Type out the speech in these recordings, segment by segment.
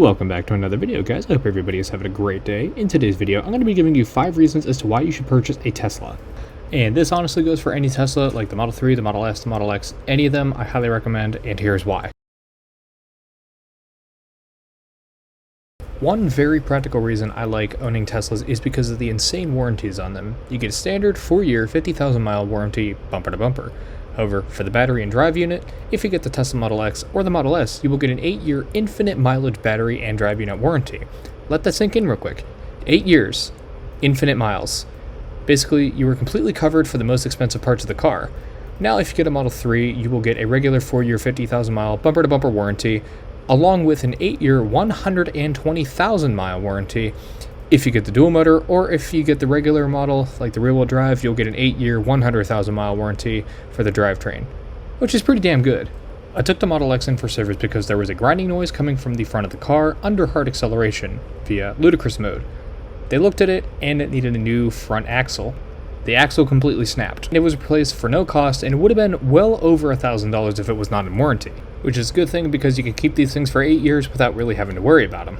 Welcome back to another video, guys. I hope everybody is having a great day. In today's video, I'm going to be giving you 5 reasons as to why you should purchase a Tesla. And this honestly goes for any Tesla, like the Model 3, the Model S, the Model X, any of them I highly recommend, and here's why. One very practical reason I like owning Teslas is because of the insane warranties on them. You get a standard 4-year, 50,000 mile warranty bumper to bumper. However, for the battery and drive unit, if you get the Tesla Model X or the Model S, you will get an 8-year infinite mileage battery and drive unit warranty. Let that sink in real quick. 8 years, infinite miles. Basically, you are completely covered for the most expensive parts of the car. Now, if you get a Model 3, you will get a regular 4-year, 50,000 mile bumper to bumper warranty, along with an 8-year, 120,000 mile warranty. If you get the dual motor, or if you get the regular model, like the rear-wheel drive, you'll get an 8-year, 100,000 mile warranty for the drivetrain, which is pretty damn good. I took the Model X in for service because there was a grinding noise coming from the front of the car under hard acceleration via ludicrous mode. They looked at it, and it needed a new front axle. The axle completely snapped. It was replaced for no cost, and it would have been well over $1,000 if it was not in warranty, which is a good thing because you can keep these things for 8 years without really having to worry about them.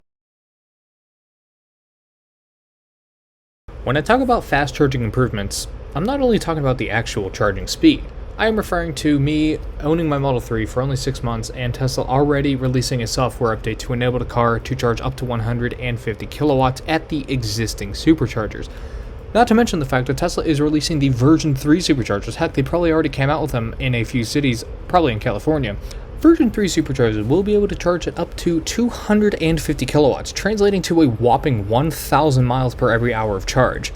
When I talk about fast charging improvements, I'm not only talking about the actual charging speed. I am referring to me owning my Model 3 for only 6 months and Tesla already releasing a software update to enable the car to charge up to 150 kilowatts at the existing superchargers. Not to mention the fact that Tesla is releasing the version 3 superchargers. Heck, they probably already came out with them in a few cities, probably in California. Version 3 superchargers will be able to charge at up to 250 kilowatts, translating to a whopping 1,000 miles per every hour of charge.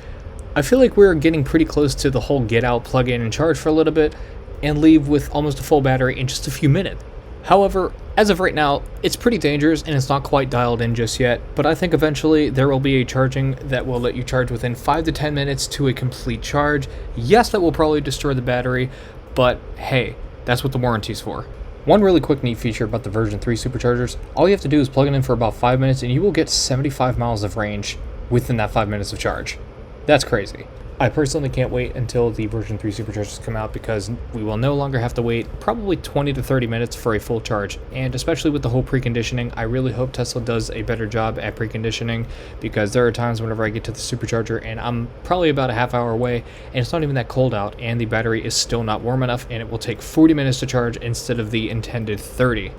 I feel like we're getting pretty close to the whole get out, plug in, and charge for a little bit, and leave with almost a full battery in just a few minutes. However, as of right now, it's pretty dangerous and it's not quite dialed in just yet, but I think eventually there will be a charging that will let you charge within 5 to 10 minutes to a complete charge. Yes, that will probably destroy the battery, but hey, that's what the warranty's for. One really quick neat feature about the version 3 superchargers, all you have to do is plug it in for about 5 minutes and you will get 75 miles of range within that 5 minutes of charge. That's crazy. I personally can't wait until the version 3 superchargers come out because we will no longer have to wait probably 20 to 30 minutes for a full charge, and especially with the whole preconditioning, I really hope Tesla does a better job at preconditioning because there are times whenever I get to the supercharger and I'm probably about a half hour away and it's not even that cold out and the battery is still not warm enough and it will take 40 minutes to charge instead of the intended 30.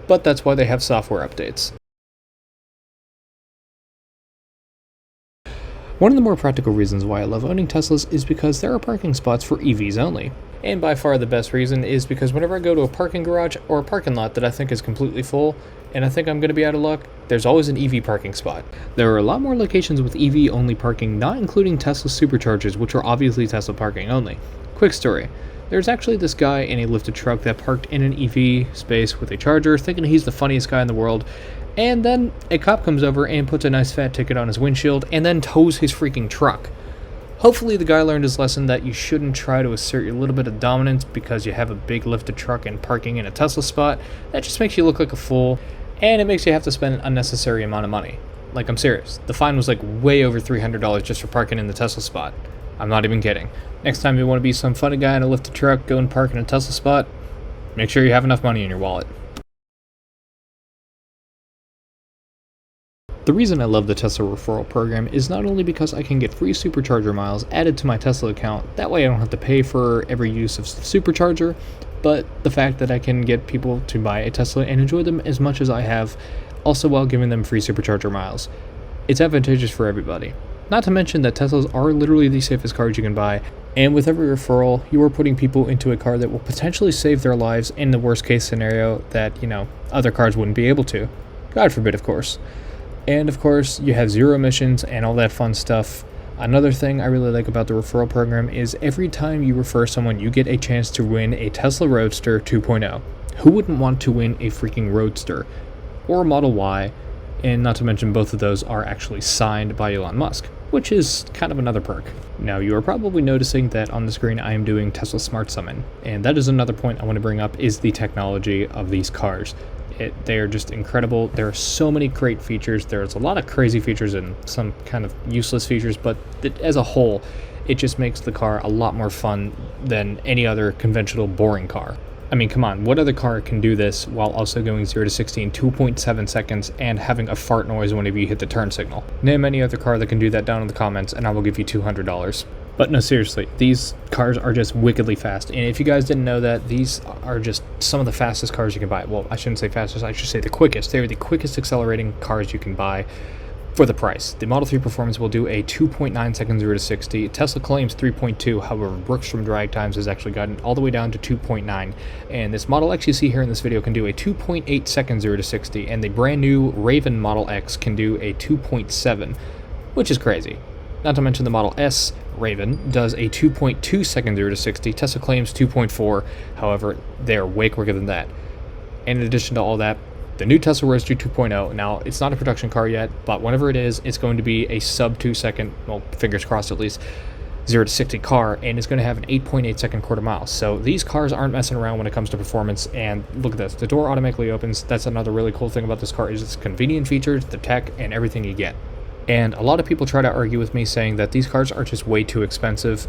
But that's why they have software updates. One of the more practical reasons why I love owning Teslas is because there are parking spots for EVs only. And by far the best reason is because whenever I go to a parking garage or a parking lot that I think is completely full, and I think I'm going to be out of luck, there's always an EV parking spot. There are a lot more locations with EV only parking, not including Tesla superchargers, which are obviously Tesla parking only. Quick story. There's actually this guy in a lifted truck that parked in an EV space with a charger, thinking he's the funniest guy in the world, and then a cop comes over and puts a nice fat ticket on his windshield and then tows his freaking truck. Hopefully the guy learned his lesson that you shouldn't try to assert a little bit of dominance because you have a big lifted truck and parking in a Tesla spot. That just makes you look like a fool, and it makes you have to spend an unnecessary amount of money. Like, I'm serious. The fine was like way over $300 just for parking in the Tesla spot. I'm not even kidding. Next time you want to be some funny guy in a lifted truck, go and park in a Tesla spot, make sure you have enough money in your wallet. The reason I love the Tesla Referral Program is not only because I can get free supercharger miles added to my Tesla account, that way I don't have to pay for every use of supercharger, but the fact that I can get people to buy a Tesla and enjoy them as much as I have, also while giving them free supercharger miles. It's advantageous for everybody. Not to mention that Teslas are literally the safest cars you can buy, and with every referral, you are putting people into a car that will potentially save their lives in the worst case scenario that, other cars wouldn't be able to. God forbid, of course. And of course, you have zero emissions and all that fun stuff. Another thing I really like about the referral program is every time you refer someone, you get a chance to win a Tesla Roadster 2.0. Who wouldn't want to win a freaking Roadster? Or a Model Y, and not to mention both of those are actually signed by Elon Musk, which is kind of another perk. Now, you are probably noticing that on the screen I am doing Tesla Smart Summon, and that is another point I want to bring up is the technology of these cars. They are just incredible. There are so many great features. There's a lot of crazy features and some kind of useless features, but as a whole, it just makes the car a lot more fun than any other conventional boring car. I mean, come on, what other car can do this while also going 0 to 60 in 2.7 seconds and having a fart noise whenever you hit the turn signal? Name any other car that can do that down in the comments, and I will give you $200. But no, seriously, these cars are just wickedly fast. And if you guys didn't know that, these are just some of the fastest cars you can buy. Well, I shouldn't say fastest, I should say the quickest. They're the quickest accelerating cars you can buy for the price. The Model 3 Performance will do a 2.9 seconds 0 to 60. Tesla claims 3.2, however, Brookstrom drag times has actually gotten all the way down to 2.9. And this Model X you see here in this video can do a 2.8 seconds 0 to 60, and the brand new Raven Model X can do a 2.7, which is crazy. Not to mention the Model S Raven does a 2.2 seconds 0 to 60. Tesla claims 2.4, however, they're way quicker than that. And in addition to all that, the new Tesla Roadster 2.0, now it's not a production car yet, but whenever it is, it's going to be a sub 2 second, well, fingers crossed at least, 0 to 60 car, and it's going to have an 8.8 second quarter mile. So these cars aren't messing around when it comes to performance, and look at this, the door automatically opens. That's another really cool thing about this car, is its convenient features, the tech, and everything you get. And a lot of people try to argue with me saying that these cars are just way too expensive.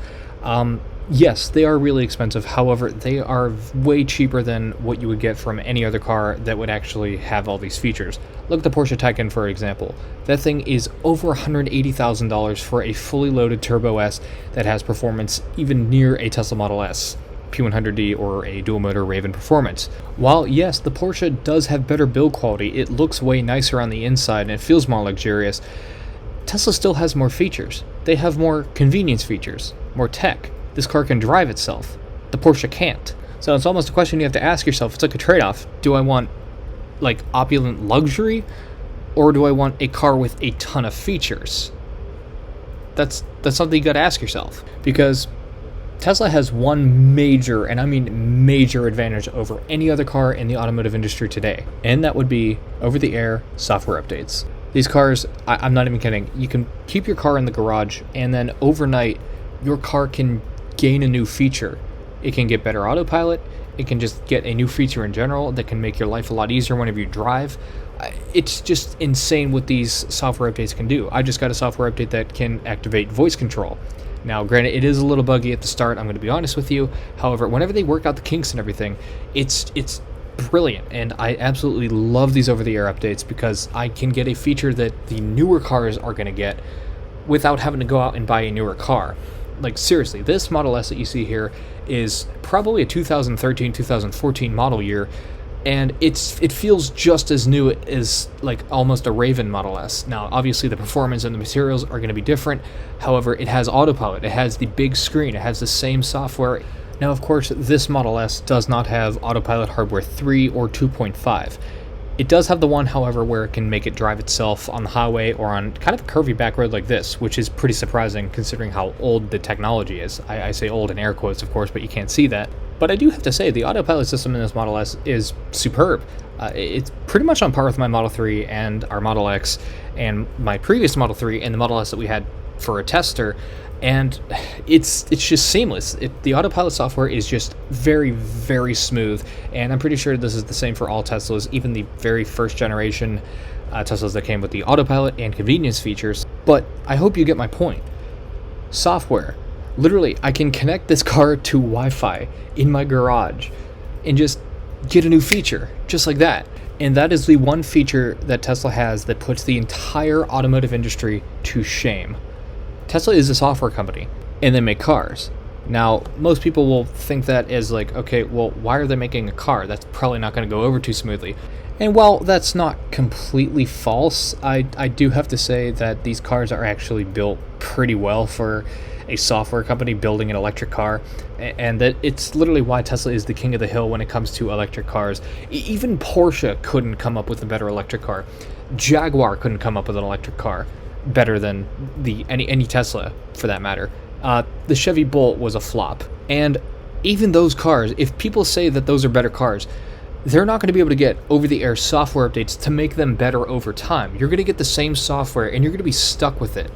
Yes, they are really expensive. However, they are way cheaper than what you would get from any other car that would actually have all these features. Look at the Porsche Taycan, for example. That thing is over $180,000 for a fully loaded Turbo S that has performance even near a Tesla Model S, P100D, or a dual-motor Raven Performance. While, yes, the Porsche does have better build quality, it looks way nicer on the inside and it feels more luxurious, Tesla still has more features. They have more convenience features, more tech. This car can drive itself. The Porsche can't. So it's almost a question you have to ask yourself. It's like a trade-off. Do I want, like, opulent luxury, or do I want a car with a ton of features? That's something you got to ask yourself. Because Tesla has one major, and I mean major, advantage over any other car in the automotive industry today, and that would be over-the-air software updates. These cars, I'm not even kidding, you can keep your car in the garage, and then overnight, your car can gain a new feature. It can get better autopilot, it can just get a new feature in general that can make your life a lot easier whenever you drive. It's just insane what these software updates can do. I just got a software update that can activate voice control. Now, granted, it is a little buggy at the start, I'm going to be honest with you. However, whenever they work out the kinks and everything, it's brilliant, and I absolutely love these over-the-air updates because I can get a feature that the newer cars are going to get without having to go out and buy a newer car. Like, seriously, this Model S that you see here is probably a 2013-2014 model year, and it feels just as new as, like, almost a Raven Model S. Now, obviously, the performance and the materials are going to be different. However, it has autopilot, it has the big screen, it has the same software. Now, of course, this Model S does not have autopilot hardware 3 or 2.5. It does have the one, however, where it can make it drive itself on the highway or on kind of a curvy back road like this, which is pretty surprising considering how old the technology is. I say old in air quotes, of course, but you can't see that. But I do have to say, the autopilot system in this Model S is superb. It's pretty much on par with my Model 3 and our Model X and my previous Model 3 and the Model S that we had for a tester. And it's just seamless. The autopilot software is just very, very smooth, and I'm pretty sure this is the same for all Teslas, even the very first generation Teslas that came with the autopilot and convenience features. But I hope you get my point. Software. Literally, I can connect this car to Wi-Fi in my garage and just get a new feature, just like that. And that is the one feature that Tesla has that puts the entire automotive industry to shame. Tesla is a software company, and they make cars. Now, most people will think that as like, okay, well, why are they making a car? That's probably not going to go over too smoothly. And while that's not completely false, I do have to say that these cars are actually built pretty well for a software company building an electric car, and that it's literally why Tesla is the king of the hill when it comes to electric cars. Even Porsche couldn't come up with a better electric car. Jaguar couldn't come up with an electric car better than any Tesla, for that matter. The Chevy Bolt was a flop. And even those cars, if people say that those are better cars, they're not going to be able to get over-the-air software updates to make them better over time. You're going to get the same software, and you're going to be stuck with it.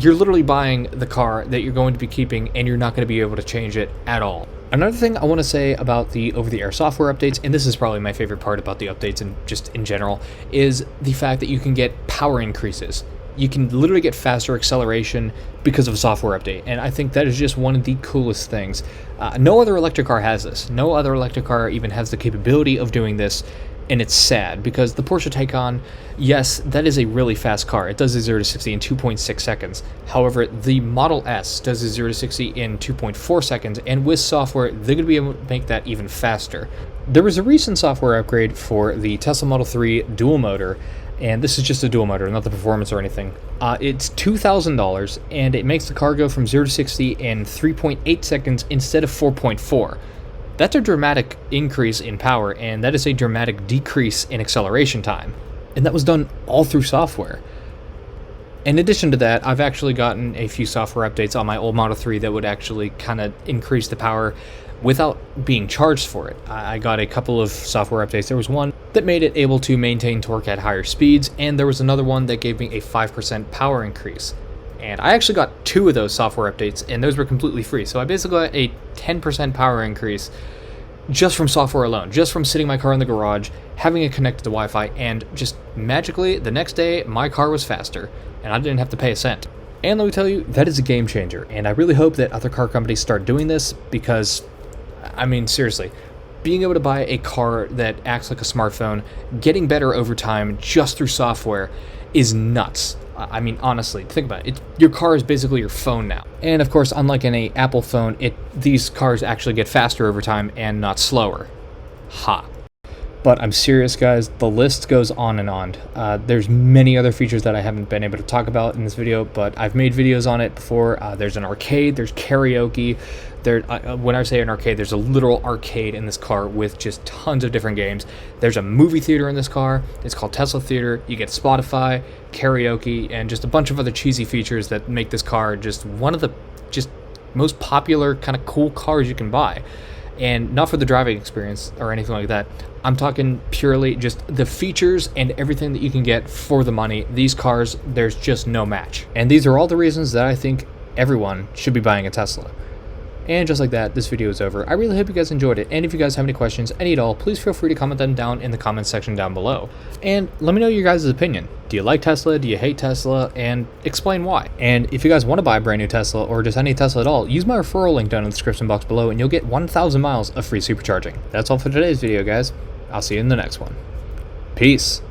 You're literally buying the car that you're going to be keeping, and you're not going to be able to change it at all. Another thing I want to say about the over-the-air software updates, and this is probably my favorite part about the updates and just in general, is the fact that you can get power increases. you can literally get faster acceleration because of a software update. And I think that is just one of the coolest things. No other electric car has this. No other electric car even has the capability of doing this. And it's sad because the Porsche Taycan, yes, that is a really fast car. It does a 0 to 60 in 2.6 seconds. However, the Model S does a 0 to 60 in 2.4 seconds, and with software, they're going to be able to make that even faster. There was a recent software upgrade for the Tesla Model 3 dual motor, and this is just a dual motor, not the performance or anything. It's $2,000, and it makes the car go from 0 to 60 in 3.8 seconds instead of 4.4. That's a dramatic increase in power, and that is a dramatic decrease in acceleration time. And that was done all through software. In addition to that, I've actually gotten a few software updates on my old Model 3 that would actually kind of increase the power without being charged for it. I got a couple of software updates. There was one that made it able to maintain torque at higher speeds, and there was another one that gave me a 5% power increase. And I actually got 2 of those software updates, and those were completely free. So I basically got a 10% power increase just from software alone, just from sitting my car in the garage, having it connected to Wi-Fi, and just magically, the next day, my car was faster, and I didn't have to pay a cent. And let me tell you, that is a game changer, and I really hope that other car companies start doing this because, I mean, seriously, being able to buy a car that acts like a smartphone, getting better over time just through software is nuts. I mean, honestly, think about it. Your car is basically your phone now. And of course, unlike in an Apple phone, these cars actually get faster over time and not slower. Ha. But I'm serious, guys. The list goes on and on. There's many other features that I haven't been able to talk about in this video, but I've made videos on it before. There's an arcade, there's karaoke. When I say an arcade, there's a literal arcade in this car with just tons of different games. There's a movie theater in this car. It's called Tesla Theater. You get Spotify, karaoke, and just a bunch of other cheesy features that make this car just one of the just most popular kind of cool cars you can buy. And not for the driving experience or anything like that. I'm talking purely just the features and everything that you can get for the money. These cars, there's just no match. And these are all the reasons that I think everyone should be buying a Tesla. And just like that, this video is over. I really hope you guys enjoyed it, and if you guys have any questions, any at all, please feel free to comment them down in the comments section down below. And let me know your guys' opinion. Do you like Tesla? Do you hate Tesla? And explain why. And if you guys want to buy a brand new Tesla, or just any Tesla at all, use my referral link down in the description box below, and you'll get 1,000 miles of free supercharging. That's all for today's video, guys. I'll see you in the next one. Peace.